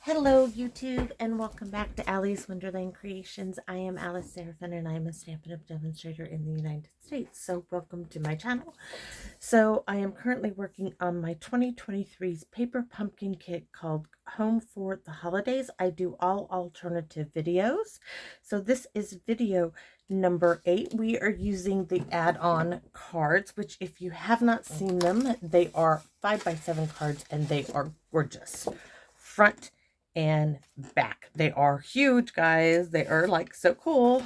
Hello YouTube and welcome back to Allie's Wonderland Creations. I am Alice Seraphin and I'm a Stampin' Up! Demonstrator in the United States. So welcome to my channel. So I am currently working on my 2023's paper pumpkin kit called Home for the Holidays. I do all alternative videos. So this is video number 8. We are using the add-on cards, which if you have not seen them, they are 5x7 cards and they are gorgeous. Front and back. They are huge, guys. They are like so cool.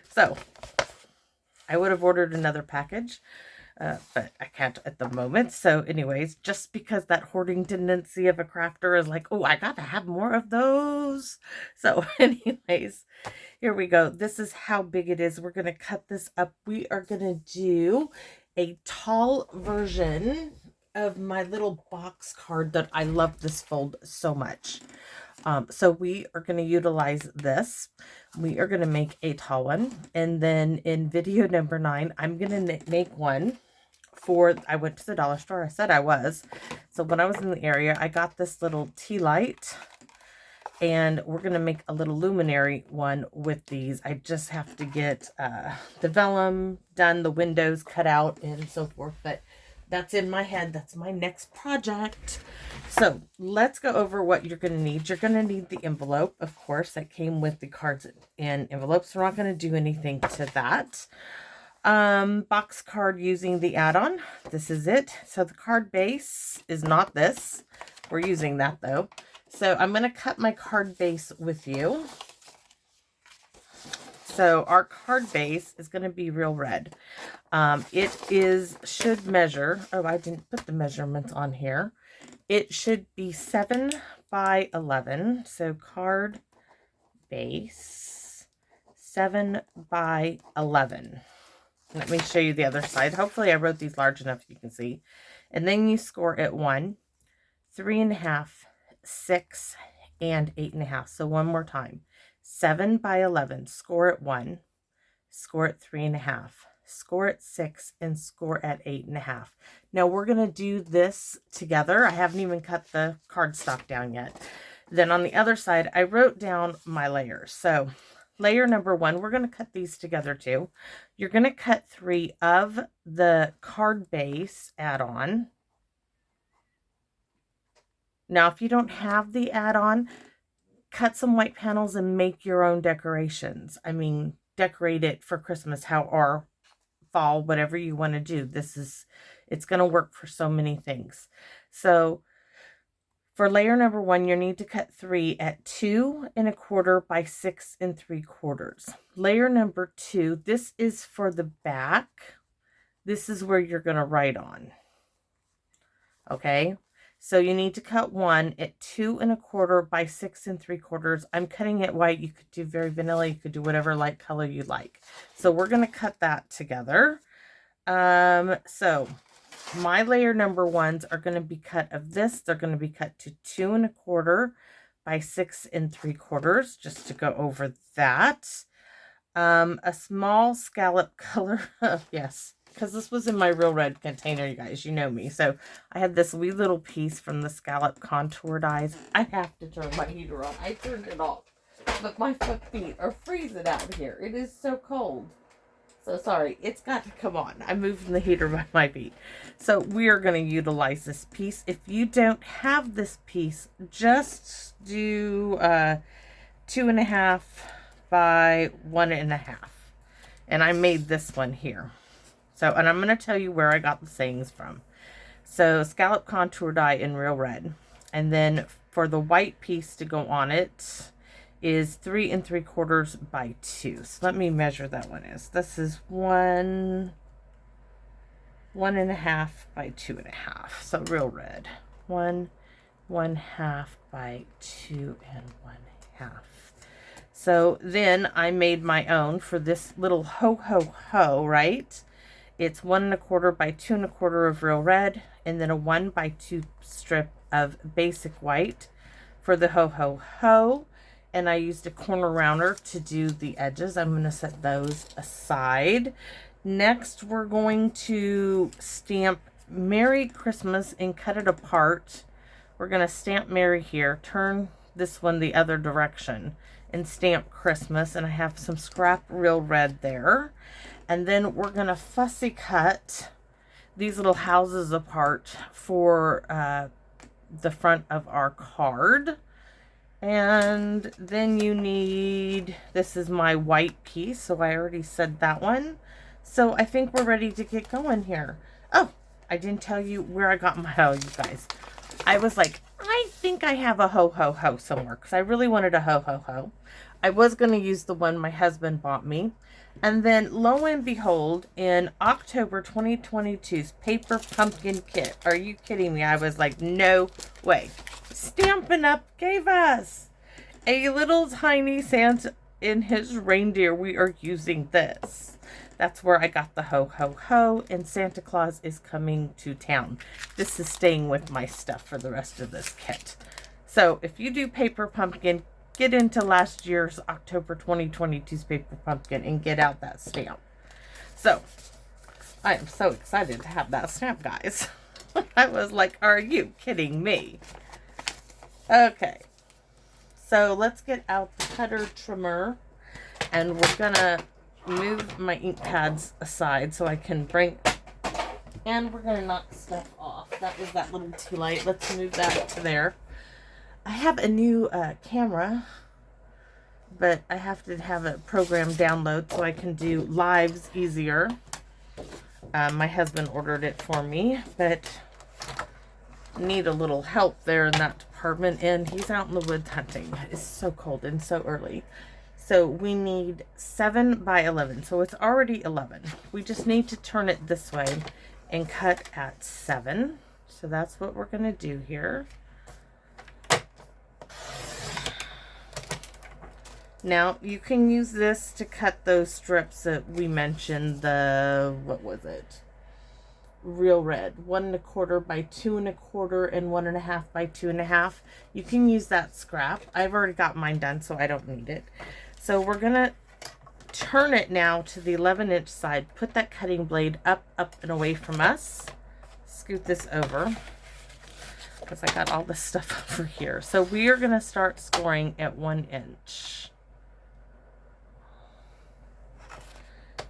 So I would have ordered another package, but I can't at the moment. So anyways, just because that hoarding tendency of a crafter is like, oh, I gotta have more of those. So anyways, here we go. This is how big it is. We're gonna cut this up. We are gonna do a tall version of my little box card that I love this fold so much. So we are going to utilize this. We are going to make a tall one. And then in video number 9, I'm going to make one for, I went to the dollar store. I said I was. So when I was in the area, I got this little tea light. And we're going to make a little luminary one with these. I just have to get the vellum done, the windows cut out, and so forth. But that's in my head. That's my next project. So let's go over what you're going to need. You're going to need the envelope, of course, that came with the cards and envelopes. We're not going to do anything to that. Box card using the add-on. This is it. So the card base is not this. We're using that though. So I'm going to cut my card base with you. So our card base is going to be real red. Should measure, oh, I didn't put the measurements on here. It should be 7 by 11. So card base, 7 by 11. Let me show you the other side. Hopefully I wrote these large enough you can see. And then you score at 1, 3.5, 6, and 8.5. So one more time. 7 by 11, score at 1, score at 3.5, score at 6, and score at 8.5. Now we're going to do this together. I haven't even cut the cardstock down yet. Then on the other side, I wrote down my layers. So layer number 1, we're going to cut these together too. You're going to cut 3 of the card base add-on. Now, if you don't have the add-on, cut some white panels and make your own decorations. I mean, decorate it for Christmas, or fall, whatever you want to do. It's going to work for so many things. So for layer number 1, you need to cut 3 at 2.25 by 6.75. Layer number 2, this is for the back. This is where you're going to write on. Okay. So you need to cut 1 at 2.25 by 6.75. I'm cutting it white. You could do very vanilla. You could do whatever light color you like. So we're going to cut that together. So my layer number 1s are going to be cut of this. They're going to be cut to 2.25 by 6.75, just to go over that. A small scallop color. Yes. Because this was in my real red container, you guys. You know me. So I had this wee little piece from the scallop contour dies. I have to turn my heater on. I turned it off. But my feet are freezing out here. It is so cold. So sorry. It's got to come on. I'm moving the heater by my feet. So we are going to utilize this piece. If you don't have this piece, just do 2.5 by 1.5. And I made this one here. So, and I'm going to tell you where I got the sayings from. So, scallop contour die in real red. And then for the white piece to go on it is 3.75 by 2. So, let me measure that one is. This is 1.5 by 2.5. So, real red. 1.5 by 2.5. So, then I made my own for this little ho, right? It's 1.25 by 2.25 of real red, and then a 1 by 2 strip of basic white for the ho. And I used a corner rounder to do the edges. I'm going to set those aside. Next, we're going to stamp Merry Christmas and cut it apart we're going to stamp Mary here, turn this one the other direction, and stamp Christmas. And I have some scrap real red there. And then we're going to fussy cut these little houses apart for the front of our card. And then you need, this is my white piece, so I already said that one. So I think we're ready to get going here. Oh, I didn't tell you where I got my, oh, you guys. I was like, I think I have a ho-ho-ho somewhere, because I really wanted a ho-ho-ho. I was going to use the one my husband bought me. And then, lo and behold, in October 2022's Paper Pumpkin Kit. Are you kidding me? I was like, no way. Stampin' Up gave us a little tiny Santa in his reindeer. We are using this. That's where I got the ho-ho-ho, and Santa Claus is coming to town. This is staying with my stuff for the rest of this kit. So, if you do Paper Pumpkin, get into last year's October 2022's Paper Pumpkin and get out that stamp. So, I am so excited to have that stamp, guys. I was like, are you kidding me? Okay. So, let's get out the cutter trimmer. And we're going to move my ink pads aside so I can bring... And we're going to knock stuff off. That was that little tea light. Let's move that to there. I have a new camera, but I have to have a program download so I can do lives easier. My husband ordered it for me, but need a little help there in that department, and he's out in the woods hunting. It's so cold and so early. So we need 7 by 11, so it's already 11. We just need to turn it this way and cut at 7. So that's what we're going to do here. Now, you can use this to cut those strips that we mentioned, the, what was it? Real red. 1 1/4 by 2 1/4 and 1 1/2 by 2 1/2. You can use that scrap. I've already got mine done, so I don't need it. So we're going to turn it now to the 11-inch side. Put that cutting blade up, and away from us. Scoot this over, because I got all this stuff over here. So we are going to start scoring at 1 inch.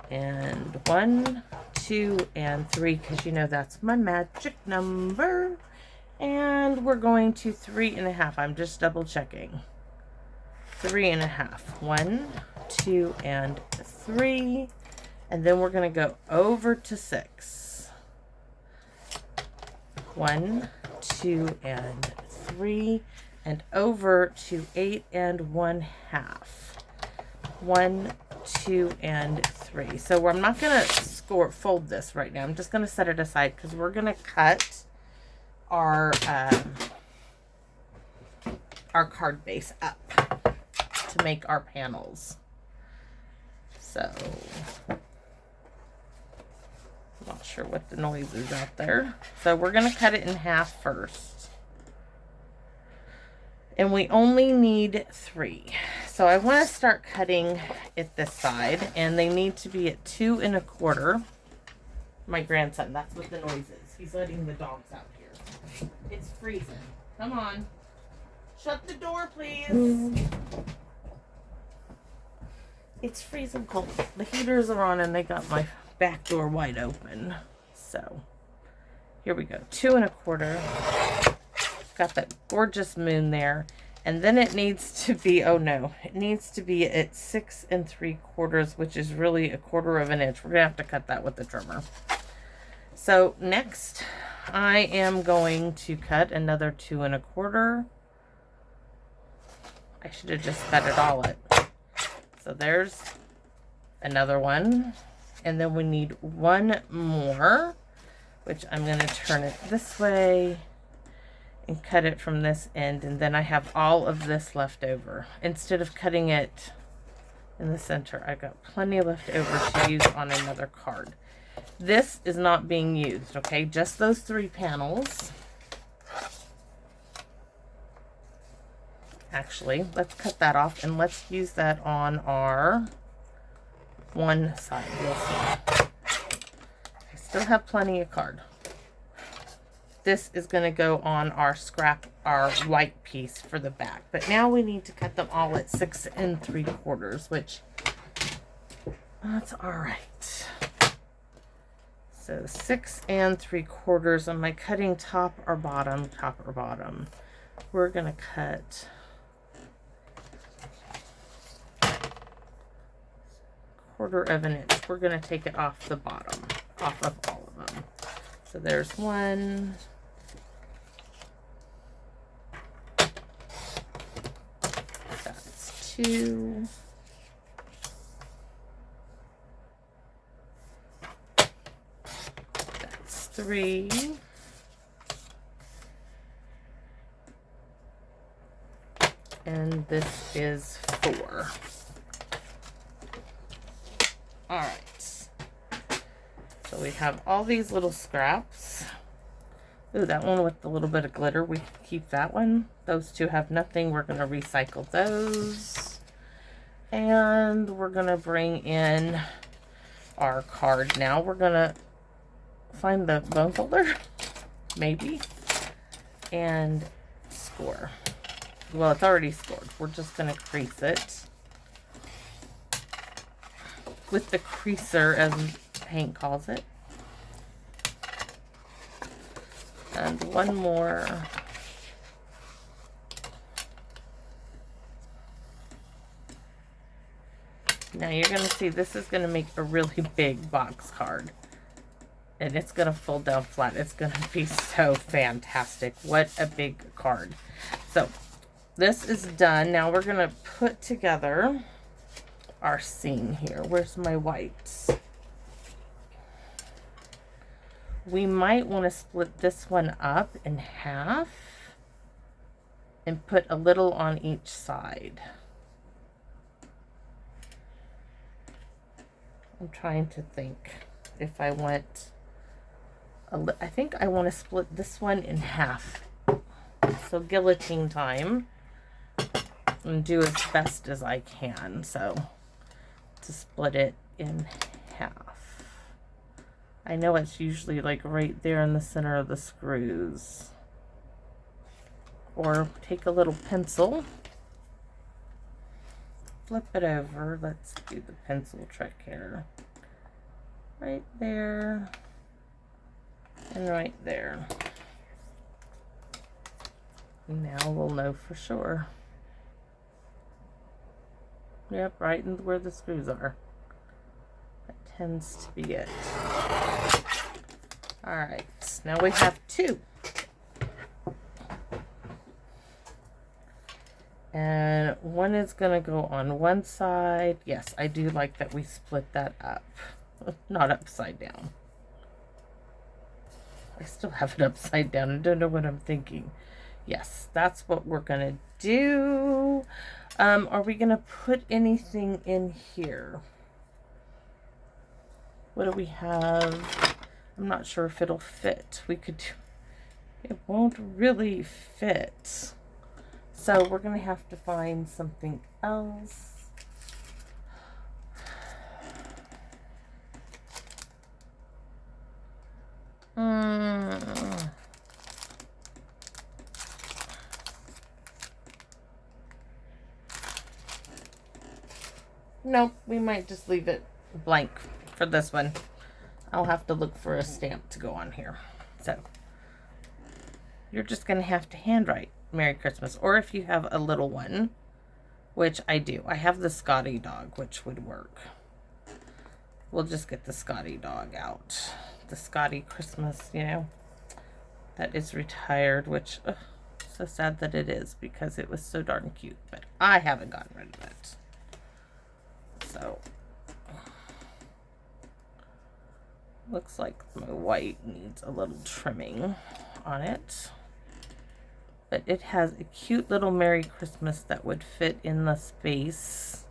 And 1, 2, and 3, because you know that's my magic number. And we're going to 3 1/2. I'm just double checking. 3 1/2. 1, 2, and 3. And then we're going to go over to 6. 1, 2, and 3. And over to 8 1/2. 1, 2, and 3. So I'm not going to fold this right now. I'm just going to set it aside because we're going to cut our card base up to make our panels. So I'm not sure what the noise is out there. So we're going to cut it in half first. And we only need 3. So I want to start cutting it this side, and they need to be at 2 1/4. My grandson, that's what the noise is. He's letting the dogs out here. It's freezing. Come on. Shut the door, please. It's freezing cold. The heaters are on, and they got my back door wide open. So here we go. 2 1/4. Got that gorgeous moon there. And then it needs to be, oh no, it needs to be at 6 3/4, which is really 1/4 of an inch. We're going to have to cut that with the trimmer. So next, I am going to cut another 2 1/4. I should have just cut it all at. So there's another one. And then we need one more, which I'm going to turn it this way and cut it from this end, and then I have all of this left over. Instead of cutting it in the center, I've got plenty left over to use on another card. This is not being used, okay? Just those 3 panels. Actually, let's cut that off, and let's use that on our one side. You'll see. I still have plenty of card. This is going to go on our scrap, our white piece for the back. But now we need to cut them all at 6 3/4, which that's all right. So 6 3/4. Am I cutting top or bottom? Top or bottom? We're gonna cut quarter of an inch. We're gonna take it off the bottom, off of all of them. So there's 1. That's 2. That's 3. And this is 4. All right. So we have all these little scraps. Ooh, that one with the little bit of glitter, we can keep that one. Those two have nothing. We're going to recycle those. And we're going to bring in our card now. We're going to find the bone folder, maybe, and score. Well, it's already scored. We're just going to crease it with the creaser, as Hank calls it. And one more. Now you're going to see this is going to make a really big box card. And it's going to fold down flat. It's going to be so fantastic. What a big card. So this is done. Now we're going to put together our scene here. Where's my whites? We might want to split this one up in half and put a little on each side. I'm trying to think if I want I think I want to split this one in half. So guillotine time. And do as best as I can. So to split it in half. I know it's usually like right there in the center of the screws. Or take a little pencil. Flip it over. Let's do the pencil trick here. Right there. And right there. Now we'll know for sure. Yep, right in where the screws are. That tends to be it. Alright, now we have 2. And one is going to go on one side. Yes, I do like that we split that up. Not upside down. I still have it upside down. I don't know what I'm thinking. Yes, that's what we're going to do. Are we going to put anything in here? What do we have? I'm not sure if it'll fit. We could do, it won't really fit. So we're going to have to find something else. Nope, we might just leave it blank for this one. I'll have to look for a stamp to go on here. So you're just going to have to handwrite Merry Christmas. Or if you have a little one, which I do. I have the Scotty dog, which would work. We'll just get the Scotty dog out. The Scotty Christmas, you know, that is retired, which, so sad that it is because it was so darn cute. But I haven't gotten rid of it. So, looks like my white needs a little trimming on it. But it has a cute little Merry Christmas that would fit in the space.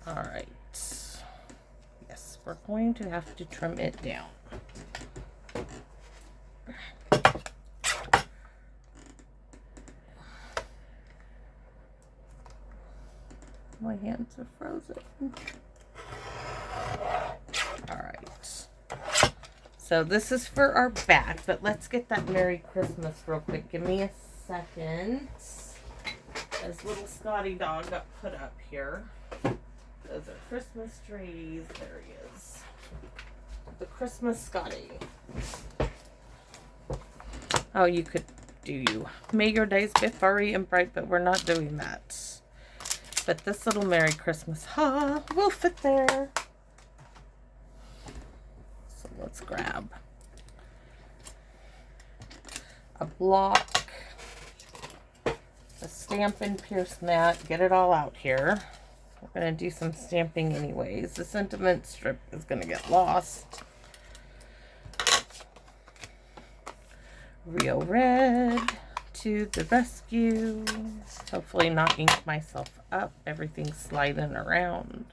All right. Yes, we're going to have to trim it down. My hands are frozen. All right. So this is for our back, but let's get that Merry Christmas real quick. Give me a second. As little Scotty dog got put up here. Those are Christmas trees. There he is. The Christmas Scotty. Oh, you could do you. May your days be furry and bright, but we're not doing that. But this little Merry Christmas will fit there. So let's grab a block, a Stampin' Pierce mat, get it all out here. We're going to do some stamping anyways. The sentiment strip is going to get lost. Real Red to the rescue. Hopefully not ink myself up. Everything's sliding around.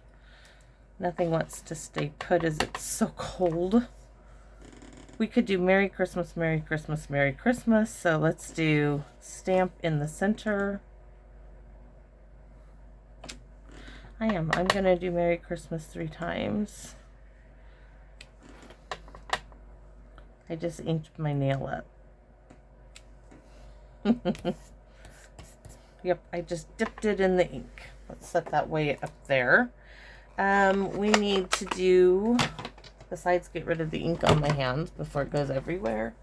Nothing wants to stay put as it's so cold. We could do Merry Christmas, Merry Christmas, Merry Christmas. So let's do stamp in the center. I'm going to do Merry Christmas 3 times. I just inked my nail up. Yep, I just dipped it in the ink. Let's set that way up there. We need to do, besides get rid of the ink on my hands before it goes everywhere.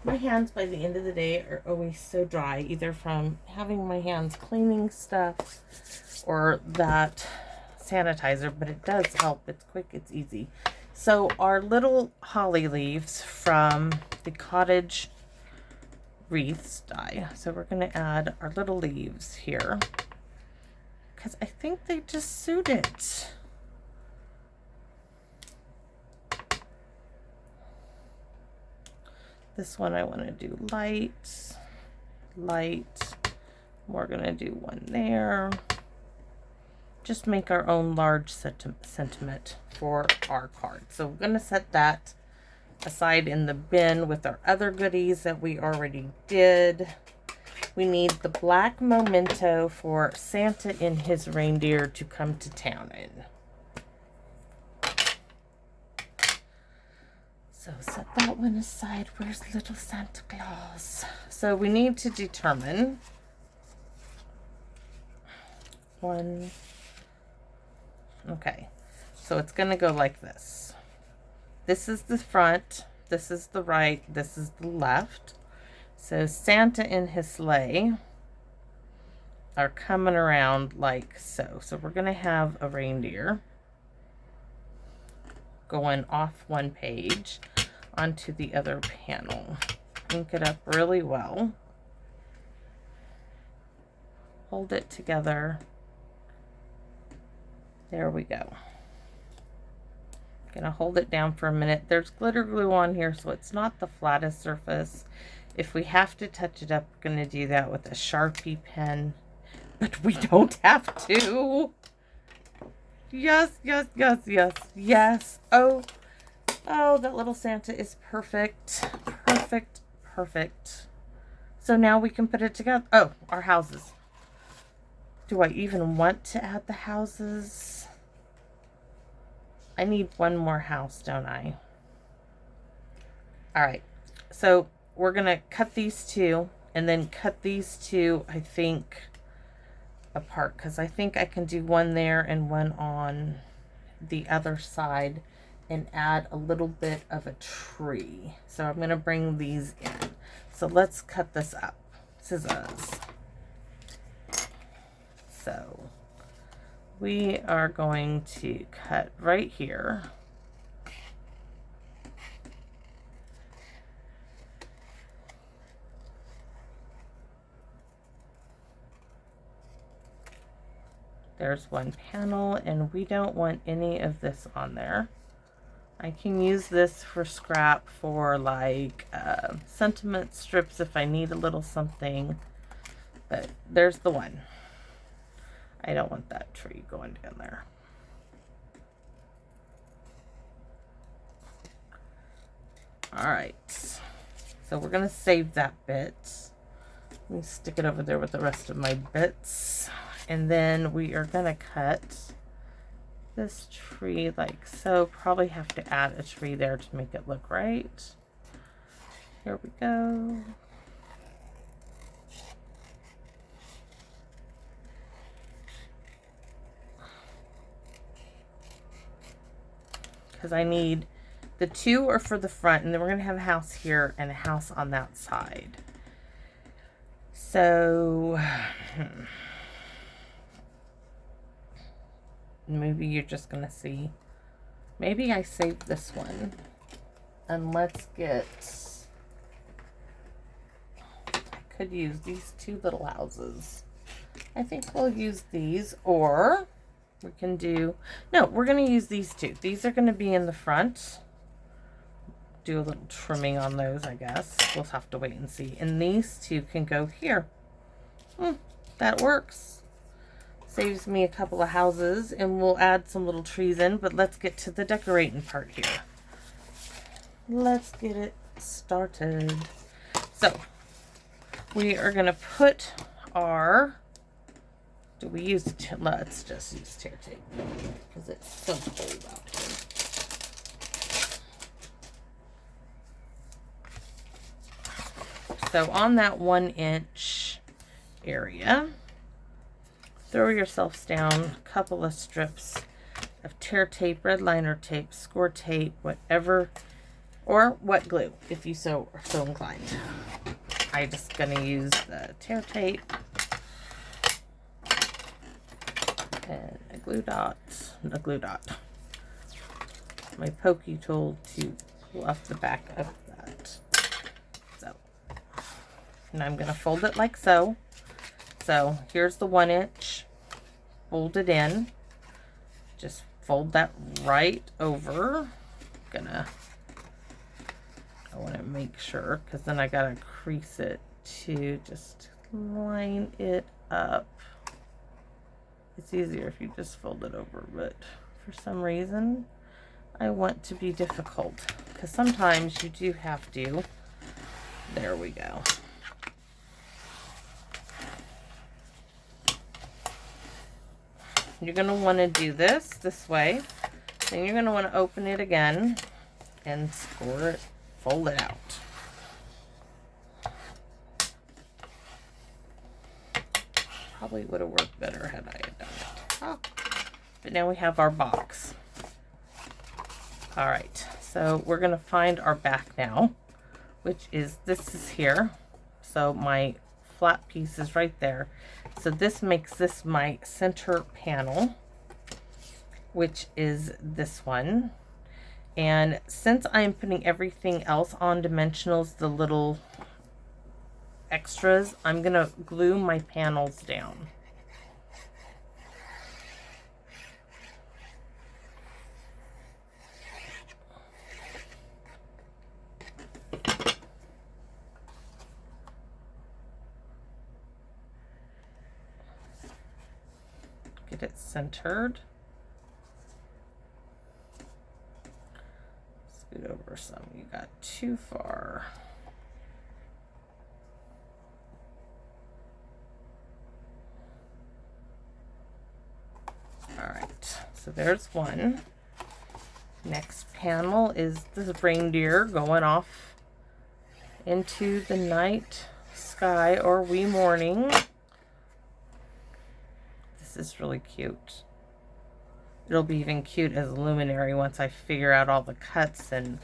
My hands by the end of the day are always so dry, either from having my hands cleaning stuff or that sanitizer, but it does help. It's quick, it's easy. So our little holly leaves from the cottage wreaths die. So we're going to add our little leaves here because I think they just suit it. This one I want to do light, light. We're going to do one there. Just make our own large sentiment for our card. So we're going to set that aside in the bin with our other goodies that we already did. We need the black memento for Santa and his reindeer to come to town in. So set that one aside. Where's little Santa Claus? So we need to determine one. Okay, so it's going to go like this. This is the front, this is the right, this is the left. So Santa and his sleigh are coming around like so. So we're going to have a reindeer going off one page onto the other panel. Ink it up really well. Hold it together. There we go. Gonna hold it down for a minute. There's glitter glue on here, so it's not the flattest surface. If we have to touch it up, we're gonna do that with a Sharpie pen, but we don't have to. Yes, yes, yes, yes, yes. Oh, that little Santa is perfect. Perfect, perfect. So now we can put it together. Oh, our houses. Do I even want to add the houses? I need one more house, don't I? All right. So we're going to cut these two and then cut these two, I think, apart. Because I think I can do one there and one on the other side and add a little bit of a tree. So I'm going to bring these in. So let's cut this up. Scissors. So we are going to cut right here. There's one panel, and we don't want any of this on there. I can use this for scrap for like sentiment strips if I need a little something. But there's the one. I don't want that tree going down there. All right. So we're going to save that bit. Let me stick it over there with the rest of my bits. And then we are going to cut this tree like so. Probably have to add a tree there to make it look right. Here we go. Because I need, the two are for the front, and then we're going to have a house here and a house on that side. So maybe you're just going to see, maybe I save this one and let's get, I could use these two little houses. I think we'll use these, or we can do, no, we're going to use these two. These are going to be in the front. Do a little trimming on those, I guess. We'll have to wait and see. And these two can go here. That works. Saves me a couple of houses, and we'll add some little trees in, but let's get to the decorating part here. Let's get it started. So, we are going to put our, do we use, let's just use tear tape, because it's so cold out here. So on that 1-inch area, throw yourselves down a couple of strips of tear tape, red liner tape, score tape, whatever, or wet glue if you are so inclined. I'm just going to use the tear tape and a glue dot, my pokey tool to pull off the back of that. So, and I'm going to fold it like so. So here's the 1-inch, fold it in, just fold that right over. I want to make sure, because then I got to crease it to just line it up. It's easier if you just fold it over, but for some reason I want to be difficult, because sometimes you do have to. There we go. You're going to want to do this way. Then you're going to want to open it again and score it, fold it out. Probably would have worked better had I had done it. Oh. But now we have our box. All right, so we're going to find our back now, which is, this is here. So my flat piece is right there. So this makes this my center panel, which is this one. And since I'm putting everything else on dimensionals, the little extras, I'm going to glue my panels down. Get it centered. Scoot over some. You got too far. All right, so there's one. Next panel is the reindeer going off into the night sky or wee morning. This is really cute. It'll be even cute as a luminary once I figure out all the cuts, and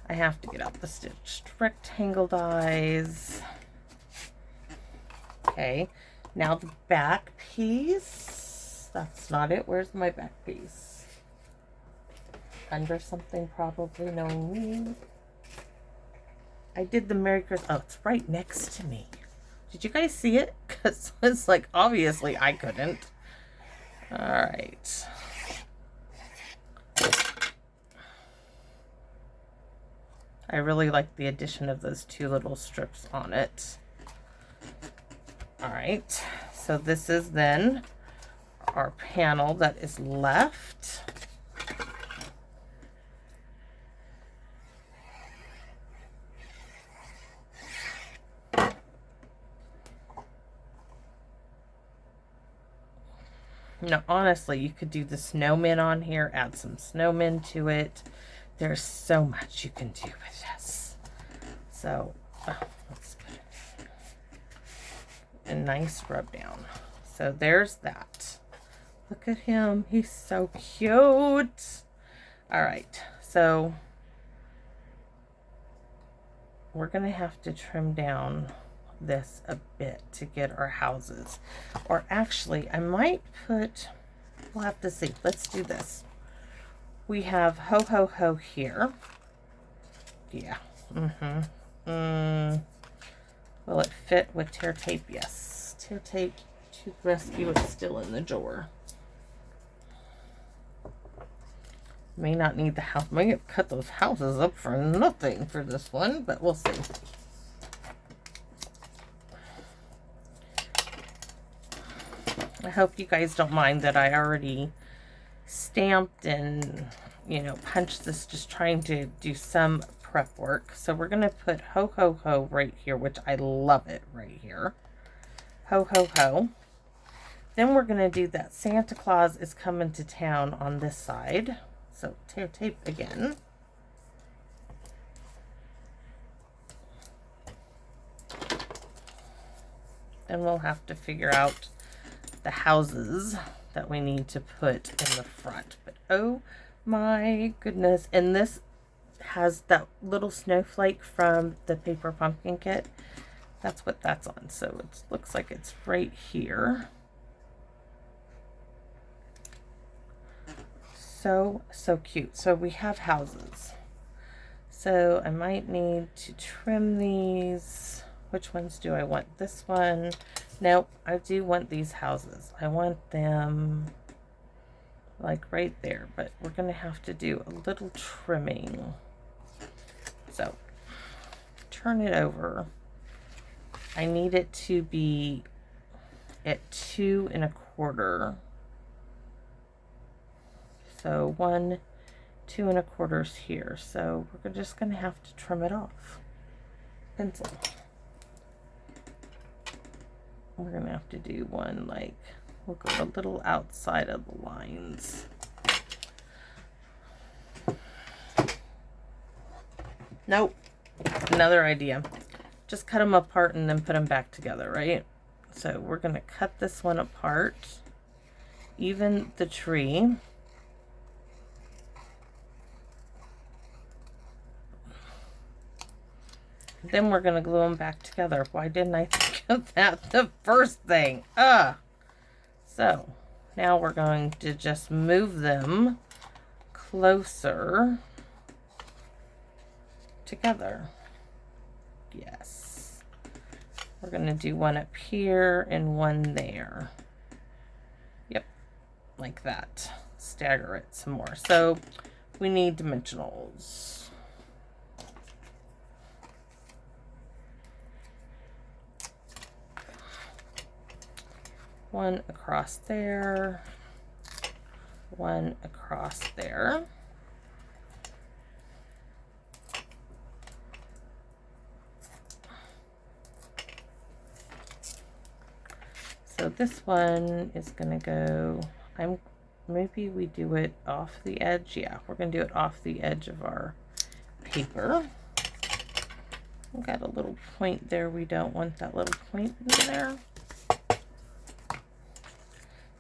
I have to get out the stitched rectangle dies. Okay, now the back piece. That's not it. Where's my back piece? Under something, probably, knowing me. I did the Merry Christmas. Oh, it's right next to me. Did you guys see it? Because it's like, obviously I couldn't. All right. I really like the addition of those two little strips on it. All right. So this is then our panel that is left. Now, honestly, you could do the snowmen on here, add some snowmen to it. There's so much you can do with this. So, let's put a nice rub down. So there's that. Look at him. He's so cute. All right. So we're going to have to trim down this a bit to get our houses. Or actually, I might put, we'll have to see. Let's do this. We have ho ho ho here. Yeah. Will it fit with tear tape? Yes. Tear tape to the rescue. It's still in the drawer. May not need the house. May have cut those houses up for nothing for this one, but we'll see. I hope you guys don't mind that I already stamped and, you know, punched this, just trying to do some prep work. So we're going to put ho ho ho right here, which I love it right here. Ho ho ho. Then we're going to do that Santa Claus is coming to town on this side. So tear tape again. Then we'll have to figure out the houses that we need to put in the front. But oh my goodness. And this has that little snowflake from the paper pumpkin kit. That's what that's on. So it looks like it's right here. So cute. So we have houses. So I might need to trim these. Which ones do I want? This one. Nope, I do want these houses. I want them like right there, but we're going to have to do a little trimming. So turn it over. I need it to be at 2 1/4. So 1, 2 1/4 here. So we're just going to have to trim it off. Pencil. We're going to have to do one like, we'll go a little outside of the lines. Nope. Another idea. Just cut them apart and then put them back together, right? So we're going to cut this one apart. Even the tree. Then we're going to glue them back together. Why didn't I think of that the first thing? So now we're going to just move them closer together. Yes. We're going to do one up here and one there. Yep. Like that. Stagger it some more. So we need dimensionals. One across there, one across there. So this one is going to go, maybe we do it off the edge. Yeah, we're going to do it off the edge of our paper. We've got a little point there. We don't want that little point in there.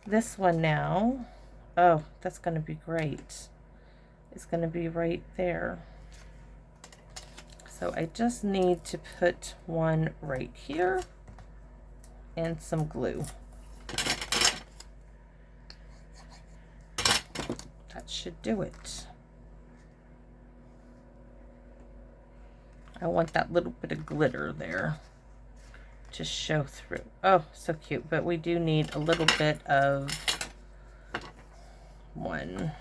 This one now, oh, that's going to be great. It's going to be right there. So I just need to put one right here and some glue. That should do it. I want that little bit of glitter there to show through. Oh, so cute. But we do need a little bit of one.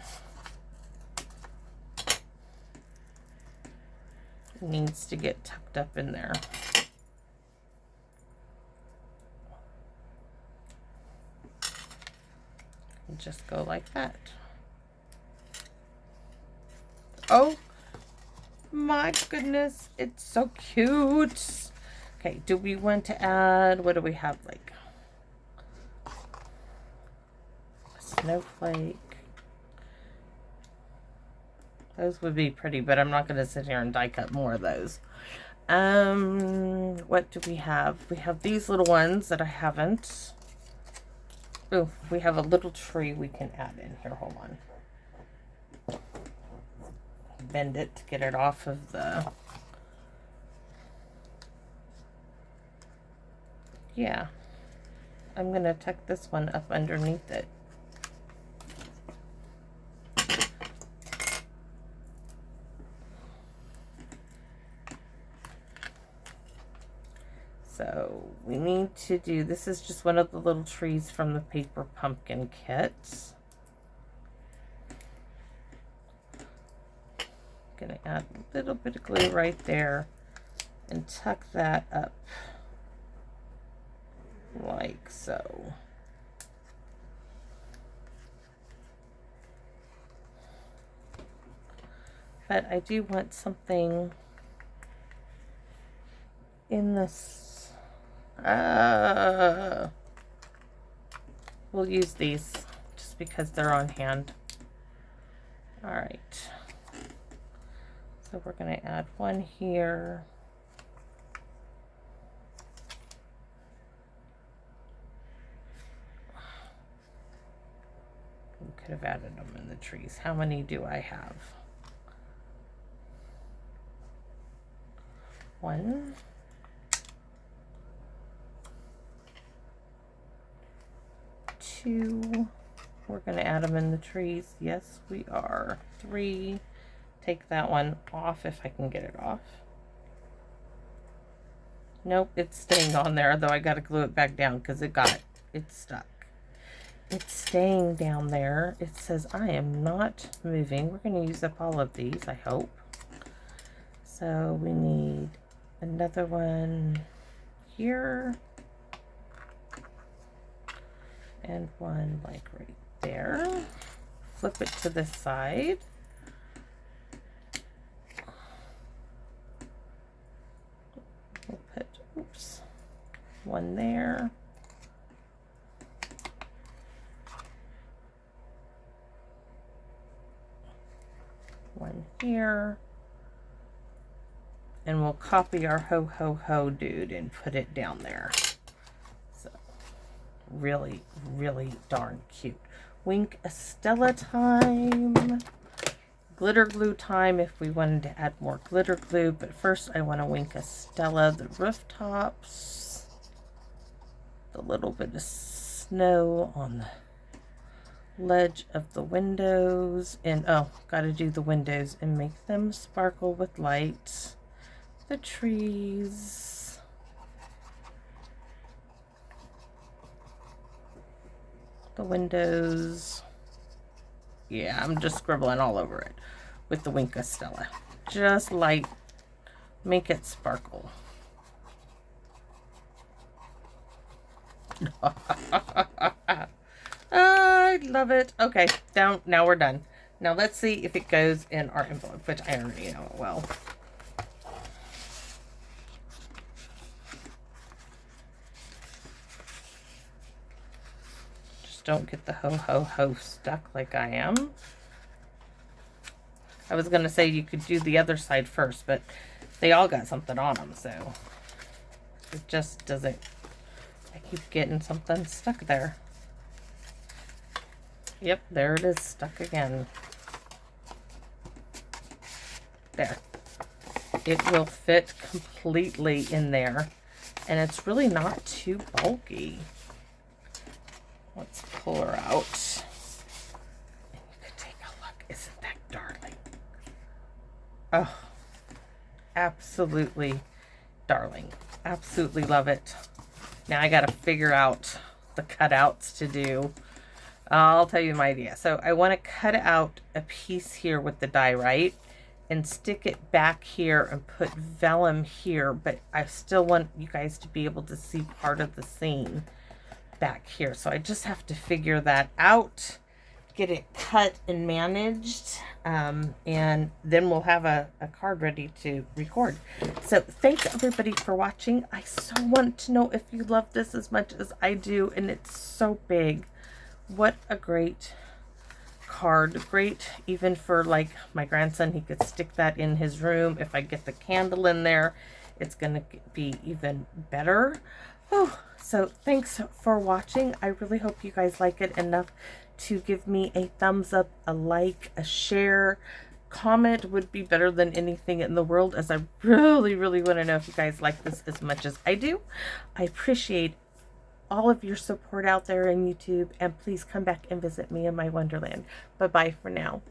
It needs to get tucked up in there. And just go like that. Oh my goodness, it's so cute. Okay, do we want to add, what do we have, like snowflake. Those would be pretty, but I'm not going to sit here and die cut more of those. What do we have? We have these little ones that I haven't. Oh, we have a little tree we can add in here. Hold on. Bend it to get it off of the... Yeah. I'm going to tuck this one up underneath it. So we need to do, this is just one of the little trees from the paper pumpkin kit. Gonna add a little bit of glue right there and tuck that up like so. But I do want something in this. We'll use these just because they're on hand. All right. So we're going to add one here. We could have added them in the trees. How many do I have? 1. 2. We're going to add them in the trees. Yes, we are. 3. Take that one off if I can get it off. Nope, it's staying on there, though I got to glue it back down because it's stuck. It's staying down there. It says I am not moving. We're going to use up all of these, I hope. So we need another one here. And one like right there. Flip it to this side. We'll put, oops, one there. One here. And we'll copy our ho ho ho dude and put it down there. So really, really darn cute. Wink Estella time. Glitter glue time if we wanted to add more glitter glue. But first I want to Wink Estella the rooftops. The little bit of snow on the ledge of the windows. And oh, got to do the windows and make them sparkle with light. The trees. The windows. Yeah, I'm just scribbling all over it with the Wink Estella. Just light. Make it sparkle. I love it. Okay, now we're done. Now let's see if it goes in our envelope, which I already know it will. Don't get the ho ho ho stuck like I am. I was gonna say you could do the other side first, but they all got something on them, so it just doesn't. I keep getting something stuck there. Yep, there it is, stuck again. There. It will fit completely in there, and it's really not too bulky. Let's pull her out. And you can take a look. Isn't that darling? Oh, absolutely darling. Absolutely love it. Now I got to figure out the cutouts to do. I'll tell you my idea. So I want to cut out a piece here with the die, right? And stick it back here and put vellum here. But I still want you guys to be able to see part of the scene back here. So I just have to figure that out, get it cut and managed, and then we'll have a card ready to record. So thanks everybody for watching. I so want to know if you love this as much as I do, and it's so big. What a great card. Great even for like my grandson. He could stick that in his room. If I get the candle in there, it's going to be even better. Oh, so thanks for watching. I really hope you guys like it enough to give me a thumbs up, a like, a share. Comment would be better than anything in the world, as I really want to know if you guys like this as much as I do. I appreciate all of your support out there in YouTube, and please come back and visit me in my wonderland. Bye bye for now.